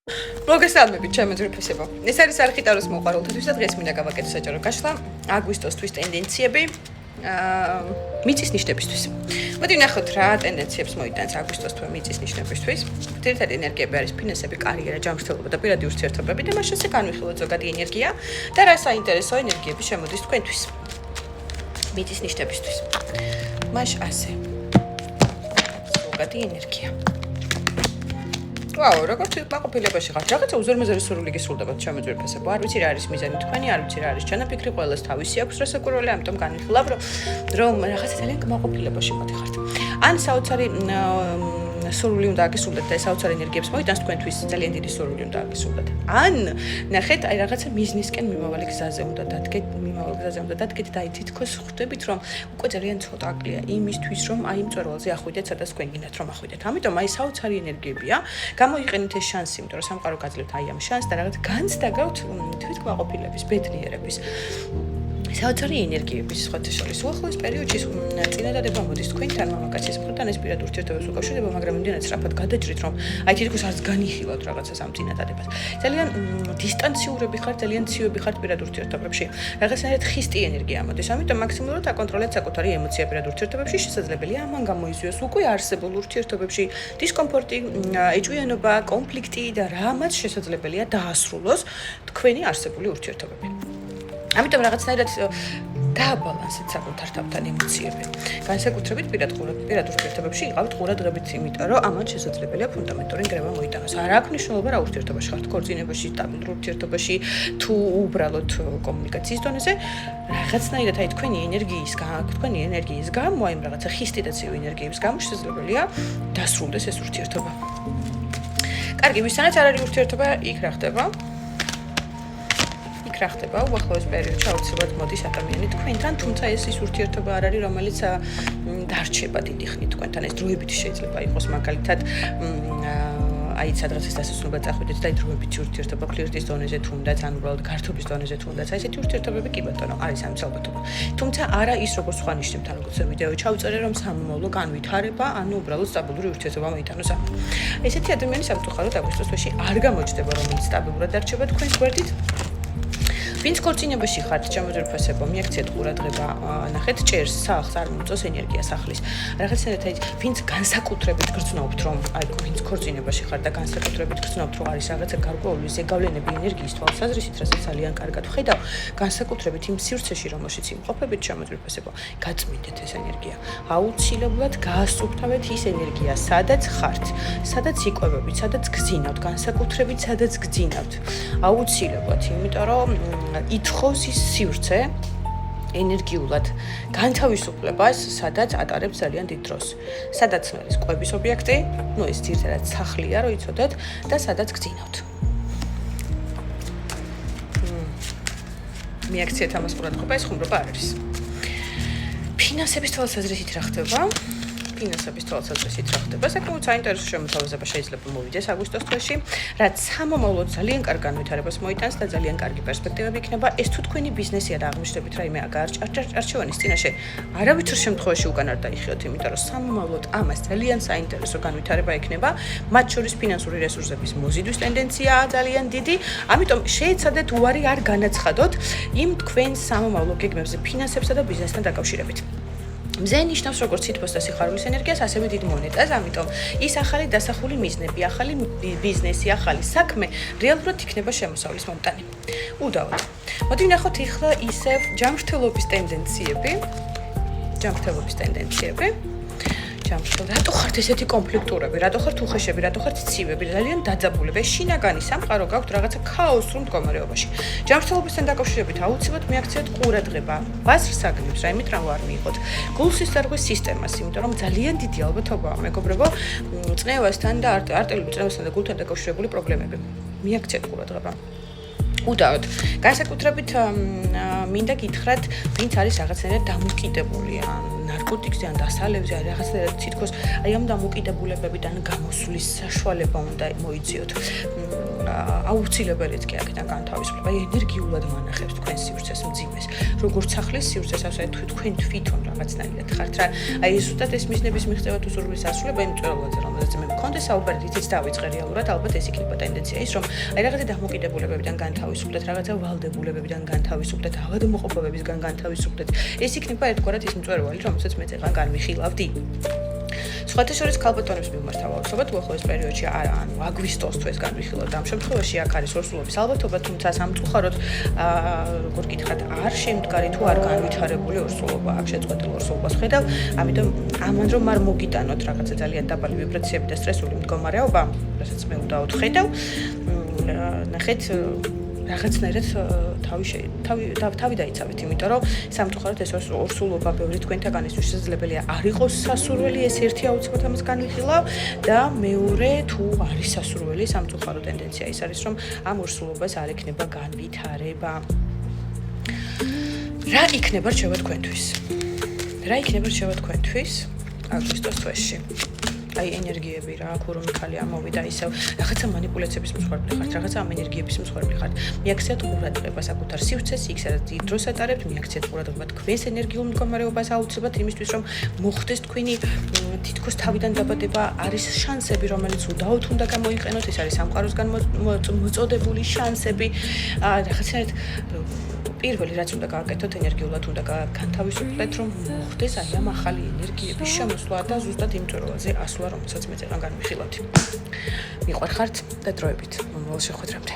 მოგესალმებით, ჩემო ძვირფასებო. ეს არის არქიტაროს მოყვარულთათვის და დღეს მინდა გავაკეთო საჯარო გაშლა აგვისტოსთვის ტენდენციები მიწის ნიშნებისთვის. მოდი ვნახოთ რა ტენდენციებს მოიტანს აგვისტოს თვე მიწის ნიშნებისთვის. ძირითადი ენერგიები არის ფინანსები, კარიერა, ჯანმრთელობა და პირადი ურთიერთობები და მას შესე განვიხილოთ ზოგადი ენერგია და რა საინტერესო ენერგიები შემოდის თქვენთვის მიწის ნიშნებისთვის. მას ასე. ზოგადი ენერგია. ვაუ, როგორც მაყოფილებაში ხართ, რაღაცა უზარმაზარი სურვილი გისურვებათ ჩემო ძვირფასებო. არ ვიცი რა არის მიზანი თქვენი, არ ვიცი რა არის ჩანაფიქრი, ყველას თავისი აქვს რასაკვირველი, ამიტომ განვიხილავ, რომ რაღაცა ძალიან კმაყოფილებაში მოდიხართ. ან საოცარი სურვილი უნდა აგისურვოთ და საოცარი ენერგიებს მოიტანს თქვენთვის ძალიან დიდი სურვილი უნდა აგისურვოთ. ან ნახეთ, აი რაღაცა მიზნისკენ მიმავალი გზაზე უნდა დადგეთ და აი თითქოს ხვდებით, რომ უკვე ძალიან ცოტა აკლია იმისთვის, რომ აი მწვერვალზე ახვიდეთ, სადაც თქვენ გინდათ რომ ახვიდეთ. ამიტომ აი საოცარი ენერგიებია, გამოიყენეთ ეს შანსი, იმიტომ რომ სამყარო გაძლევთ აი ამ შანსს და რაღაც განცდა გაქვთ თვითკმაყოფილების, ბედნიერების. საოცარი ენერგიების სხვათა შორის უახლოეს პერიოდში წინადადება მოდის თქვენთან მამაკაცის მხრიდან ეს პირად ურთიერთობებს უკავშირდება, მაგრამ იმდენად სწრაფად გადაჭრით, რომ აი თითქოს არც განიხილავთ რაღაცას ამ წინადადებას. ძალიან დისტანციურები ხართ, ძალიან ციოები ხართ პირად ურთიერთობებში. რაღაცნაირად ხისტი ენერგია მოდის, ამიტომ მაქსიმალურად აკონტროლეთ საკუთარი ემოცია პირად ურთიერთობებში, შესაძლებელია ამან გამოიზიოს უკვე არსებულ ურთიერთობებში დისკომფორტი, ეჭვიანობა, კონფლიქტი და რამაც შესაძლებელია დაასრულოს თქვენი არსებული ურთიერთობები. ამიტომ რაღაცნაირად დააბალანსეთ საკუთარ თავთან ემოციები. განსაკუთრებით პირად ურთიერთობებში იყავით ყურადღებით, იმიტომ რომ ამან შესაძლებელია ფუნდამენტური ნგრევა მოიტანოს. არ აქვს მნიშვნელობა რა ურთიერთობაში ხართ, ქორწინებაში, სტაბილურ ურთიერთობაში, თუ უბრალოდ კომუნიკაციის დონეზე, რაღაცნაირად აი თქვენი ენერგიის გამო, აი რაღაცა ხისტი და ცივი ენერგიების გამო შესაძლებელია დასრულდეს ეს ურთიერთობა. კარგი, ვისთანაც არ არის ურთიერთობა, იქ რა ხდება? რა ხდება უახლოეს პერიოდში აუცილებლად მოდის ადამიანი თქვენთან, თუმცა ეს ის ურთიერთობა არ არის, რომელიც დარჩება დიდი ხნით თქვენთან. ეს დროებითი შეიძლება იყოს, მაგალითად, აი სადღაც დასასრულებლად წახვიდეთ და დროებითი ურთიერთობა ფლირტის დონეზე თუნდაც, ან უბრალოდ გართობის დონეზე თუნდაც, აი ესეთი ურთიერთობები კი ბატონო, არის ამის ალბათობა. თუმცა არა ის როგორც სხვა ნიშნებთან, როგორც ვიდეო ჩავწერე, რომ სამომავლო განვითარება, ანუ უბრალოდ სტაბილური ურთიერთობა მოიტანოს. ესეთი ადამიანი სამწუხაროდ აგვისტოს თვეში არ გამოჩნდება, რომელიც სტაბილურად დარჩება თქვენს გვერდით. ვინც ქორწინებაში ხართ, ჩემო ძვირფასებო, მიაქციეთ ყურადღება, ნახეთ ჭერს, სახლს, არ მომწონს ენერგია სახლის. რაღაცნაირად აი ვინც განსაკუთრებით გრძნობთ, რომ აი ვინც ქორწინებაში ხართ და განსაკუთრებით გრძნობთ, რომ არის რაღაცა გარკვეული ზეგავლენები ენერგიის თვალსაზრისით, რასაც ძალიან კარგად ვხედავ, განსაკუთრებით იმ სივრცეში, რომელშიც იმყოფებით, ჩემო ძვირფასებო, გაწმინდეთ ეს ენერგია. აუცილებლად გაასუფთავეთ ის ენერგია, სადაც ხართ, სადაც იკვებებით, სადაც გძინავთ, განსაკუთრებით სადაც გძინავთ. აუცილებლად, იმიტომ რომ ითხოვს ის სივრცე ენერგიულად განთავისუფლებას, სადაც ატარებს ძალიან დიდ დროს. სადაც არის კვების ობიექტი, ეს ძირითადად სახლია, რომ იცოდეთ და სადაც გძინავთ. მიაქციეთ ამას ყურადღება, ეს ხუმრობა არ არის. ფინანსების თვალსაზრისით რა ხდება? საკმაოდ საინტერესო შემოთავაზება შეიძლება მოვიდეს აგვისტოს თვეში, რაც სამომავლოდ ძალიან კარგ განვითარებას მოიტანს და ძალიან კარგი პერსპექტივები იქნება. ეს თუ თქვენი ბიზნესია და აღმოჩნდებით რაიმე არჩევანის წინაშე არავითარ შემთხვევაში უკან არ დაიხიოთ, იმიტომ რომ სამომავლოდ ამას ძალიან საინტერესო განვითარება იქნება, მათ შორის ფინანსური რესურსების მოზიდვის ტენდენციაა ძალიან დიდი, ამიტომ შეეცადეთ უარი არ განაცხადოთ იმ თქვენ სამომავლო გეგმებზე ფინანსებსა და ბიზნესთან დაკავშირებით. მზე ნიშნავს როგორც სითბოს და სიხარულის ენერგიას, ასევე დიდ მონეტას, ამიტომ ის ახალი დასახული მიზნები, ახალი ბიზნესი, ახალი საქმე რეალურად იქნება შემოსავლის მომტანი. უდავოდ. მოდი ვნახოთ ახლა ისევ ჯანმრთელობის ტენდენციები. რატო ხართ ესეთი კონფლიქტურები, რატო ხართ უხეშები, რატო ხართ ცივები, ძალიან დაძაბულები, შინაგანი სამყარო გაქვთ რაღაცა ქაოსურ მდგომარეობაში. ჯანმრთელობასთან დაკავშირებით აუცილებლად მიაქციეთ ყურადღება, ბაზრს აგნებს, რაიმე ტრავმა არ მიიღოთ. გულსის დარღვის სისტემას, იმიტომ რომ ძალიან დიდი ალბათობაა, მეგობრებო, წნევასთან და არტერიული წნევასთან და გულთან დაკავშირებული პრობლემები. მიაქციეთ ყურადღება. უდავოდ. განსაკუთრებით მინდა გითხრათ, ვინც არის რაღაცნაირად დამოკიდებული ან ნარკოტიკზე ან დასალევზე, რაღაცნაირად თითქოს აი ამ დამოკიდებულებებიდან გამოსვლის საშუალება უნდა მოიძიოთ. აუცილებელიც კი აქედან განთავისუფლება, ენერგიულად მანახებს თქვენ სივრცეს მძიმეს. როგორც სახლის სივრცეს, ასე თქვენ თვითონ რაღაცნაირად ხართ რა. აი ზუსტად ეს მიზნების მიღწევა თუ სურვილის ასრულება იმ წვერვალზე, რომელზეც მე მქონდეს საუბარი, იცით დავიწყე რეალურად, ალბათ ეს იქნება ტენდენცია ის, რომ აი რაღაცა დამოკიდებულებებიდან განთავისუფლდეთ, რაღაცა ვალდებულებებიდან განთავისუფლდეთ, ავადმყოფობებისგან განთავისუფლდეთ. ეს იქნება ერთგვარად ის მწვერვალი, რომელსაც მე წეღან განვიხილავდი. სხვათა შორის ქალბატონებს მიმართავ აუცილებლად უახლოეს პერიოდში ანუ აგვისტოს თუ ეს განვიხილავთ. ამ შემთხვევაში აქ არის ორსულობის ალბათობა, თუმცა სამწუხაროდ როგორ გითხრათ, არ შემდგარი თუ არ განვითარებული ორსულობა, აქ შეწყვეტილ ორსულობას ხედავ, ამიტომ ამან რომ არ მოგიტანოთ რაღაცა ძალიან დაბალი ვიბრაციები და სტრესული მდგომარეობა, რასაც მე უდაოდ ხედავ, ნახეთ რაღაცნაირად თავი დაიცავეთ, იმიტომ რომ სამწუხაროდ ეს ორსულობა ბევრი თქვენთაგანისთვის შესაძლებელია არ იყოს სასურველი, ეს ერთი აუცილებლად ამას განვიხილავ და მეორე თუ არის სასურველი, სამწუხარო ტენდენცია ის არის, რომ ამ ორსულობას არ ექნება განვითარება. რა იქნება რჩევა თქვენთვის? რა იქნება რჩევა თქვენთვის აგვისტოს თვეში? აი ენერგიები რა, ქურუმი ხალი ამოვიდა ისევ, რაღაცა манипуляციების მსხვერპლი ხართ, რაღაცა ამ ენერგიების მსხვერპლი ხართ. მიაქციათ ყურადღება საკუთარ სივრცეს, იქ სადაც დიდ დროს ატარებთ, მიაქციათ ყურადღება თქვენს ენერგიულ მდგომარეობას აუცილებლად იმისთვის, რომ მოხდეს თქვენი თითქოს თავიდან დაბადება, არის შანსები, რომელიც უდაოდ უნდა გამოიყენოთ, ეს არის სამყაროსგან მოწოდებული შანსები, რაღაცნაირად პირველი რაც უნდა გააკეთოთ, ენერგიულად უნდა განთავისუფლდეთ, რომ მოხდეს აი ამ ახალი ენერგიების შემოსვლა და ზუსტად იმ წვერვალზე ასვლა, რომელსაც მე წეღან განვიხილავთ. მიყვარხართ და დროებით მომავალ შეხვედრამდე.